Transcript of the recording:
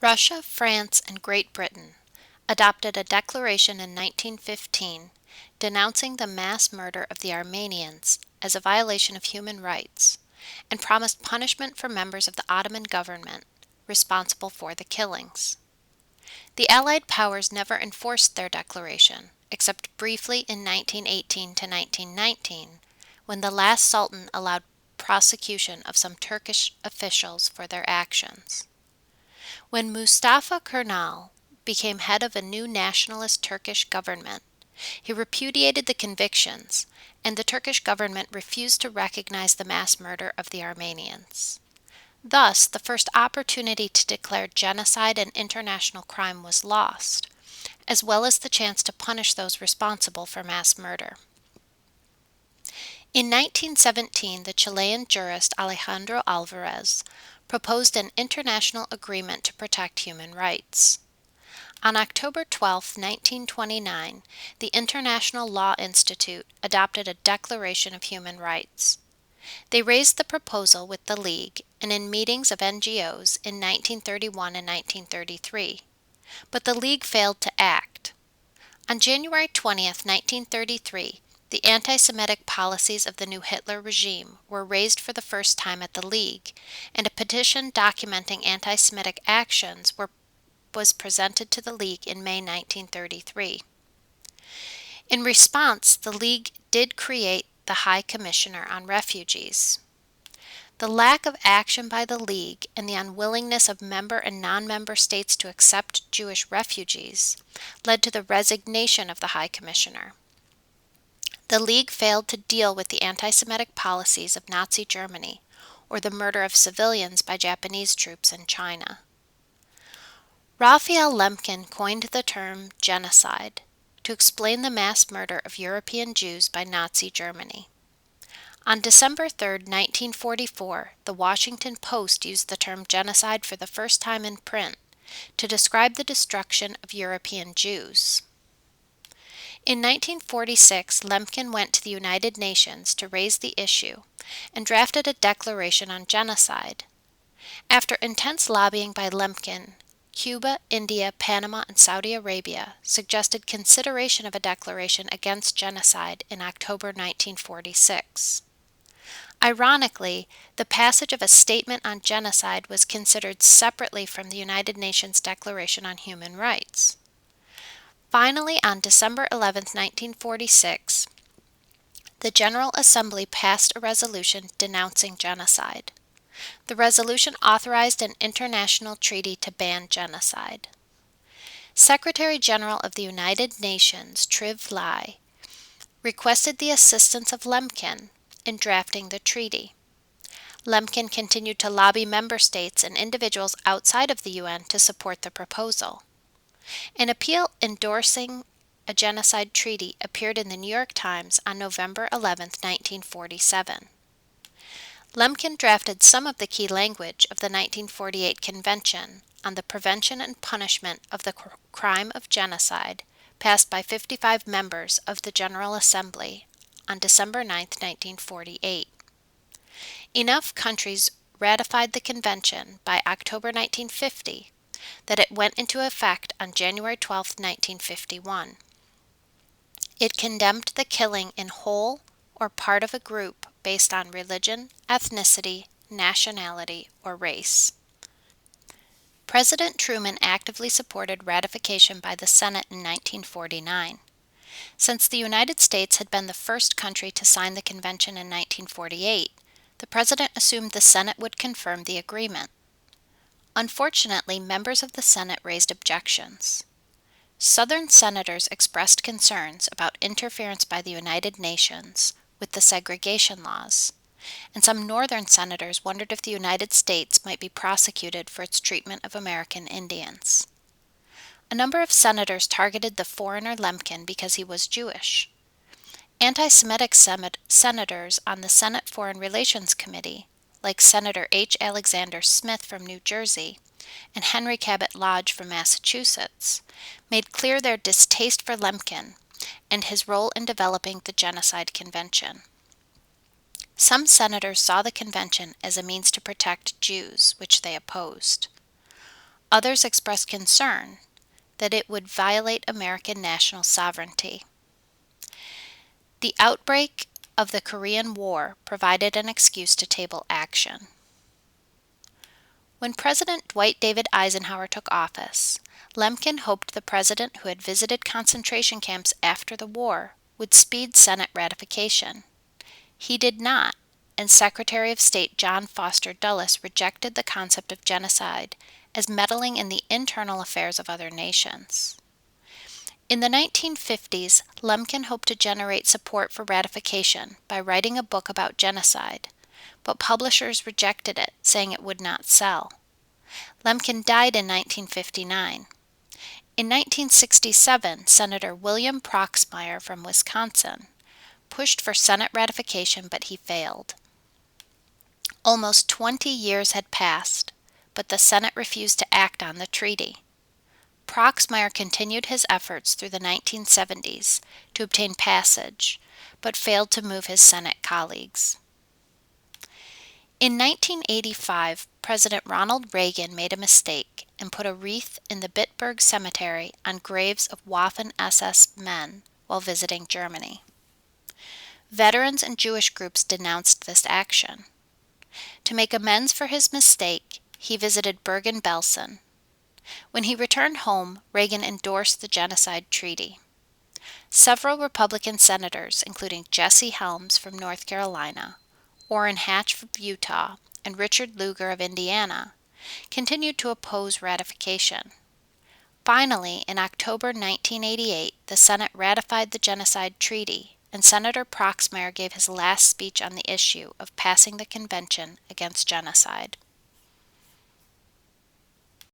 Russia, France, and Great Britain adopted a declaration in 1915 denouncing the mass murder of the Armenians as a violation of human rights and promised punishment for members of the Ottoman government responsible for the killings. The Allied powers never enforced their declaration, except briefly in 1918 to 1919, when the last Sultan allowed prosecution of some Turkish officials for their actions. When Mustafa Kemal became head of a new nationalist Turkish government, he repudiated the convictions, and the Turkish government refused to recognize the mass murder of the Armenians. Thus, the first opportunity to declare genocide an international crime was lost, as well as the chance to punish those responsible for mass murder. In 1917, the Chilean jurist Alejandro Alvarez proposed an international agreement to protect human rights. On October 12, 1929, the International Law Institute adopted a Declaration of Human Rights. They raised the proposal with the League and in meetings of NGOs in 1931 and 1933, but the League failed to act. On January 20, 1933, the anti-Semitic policies of the new Hitler regime were raised for the first time at the League, and a petition documenting anti-Semitic actions was presented to the League in May 1933. In response, the League did create the High Commissioner on Refugees. The lack of action by the League and the unwillingness of member and non-member states to accept Jewish refugees led to the resignation of the High Commissioner. The League failed to deal with the anti-Semitic policies of Nazi Germany or the murder of civilians by Japanese troops in China. Raphael Lemkin coined the term genocide to explain the mass murder of European Jews by Nazi Germany. On December 3, 1944, the Washington Post used the term genocide for the first time in print to describe the destruction of European Jews. In 1946, Lemkin went to the United Nations to raise the issue and drafted a declaration on genocide. After intense lobbying by Lemkin, Cuba, India, Panama, and Saudi Arabia suggested consideration of a declaration against genocide in October 1946. Ironically, the passage of a statement on genocide was considered separately from the United Nations Declaration on Human Rights. Finally, on December 11, 1946, the General Assembly passed a resolution denouncing genocide. The resolution authorized an international treaty to ban genocide. Secretary General of the United Nations, Triv Lai, requested the assistance of Lemkin in drafting the treaty. Lemkin continued to lobby member states and individuals outside of the UN to support the proposal. An appeal endorsing a genocide treaty appeared in the New York Times on November 11, 1947. Lemkin drafted some of the key language of the 1948 Convention on the Prevention and Punishment of the Crime of Genocide, passed by 55 members of the General Assembly on December 9, 1948. Enough countries ratified the convention by October 1950 that it went into effect on January 12, 1951. It condemned the killing in whole or part of a group based on religion, ethnicity, nationality, or race. President Truman actively supported ratification by the Senate in 1949. Since the United States had been the first country to sign the convention in 1948, the President assumed the Senate would confirm the agreement. Unfortunately, members of the Senate raised objections. Southern senators expressed concerns about interference by the United Nations with the segregation laws, and some Northern senators wondered if the United States might be prosecuted for its treatment of American Indians. A number of senators targeted the foreigner Lemkin because he was Jewish. Anti-Semitic senators on the Senate Foreign Relations Committee, like Senator H. Alexander Smith from New Jersey and Henry Cabot Lodge from Massachusetts, made clear their distaste for Lemkin and his role in developing the Genocide Convention. Some senators saw the convention as a means to protect Jews, which they opposed. Others expressed concern that it would violate American national sovereignty. The outbreak of the Korean War provided an excuse to table action. When President Dwight David Eisenhower took office, Lemkin hoped the president who had visited concentration camps after the war would speed Senate ratification. He did not, and Secretary of State John Foster Dulles rejected the concept of genocide as meddling in the internal affairs of other nations. In the 1950s, Lemkin hoped to generate support for ratification by writing a book about genocide, but publishers rejected it, saying it would not sell. Lemkin died in 1959. In 1967, Senator William Proxmire from Wisconsin pushed for Senate ratification, but he failed. Almost 20 years had passed, but the Senate refused to act on the treaty. Proxmire continued his efforts through the 1970s to obtain passage, but failed to move his Senate colleagues. In 1985, President Ronald Reagan made a mistake and put a wreath in the Bitburg Cemetery on graves of Waffen SS men while visiting Germany. Veterans and Jewish groups denounced this action. To make amends for his mistake, he visited Bergen-Belsen. When he returned home, Reagan endorsed the Genocide Treaty. Several Republican senators, including Jesse Helms from North Carolina, Orrin Hatch from Utah, and Richard Lugar of Indiana, continued to oppose ratification. Finally, in October 1988, the Senate ratified the Genocide Treaty, and Senator Proxmire gave his last speech on the issue of passing the Convention Against Genocide.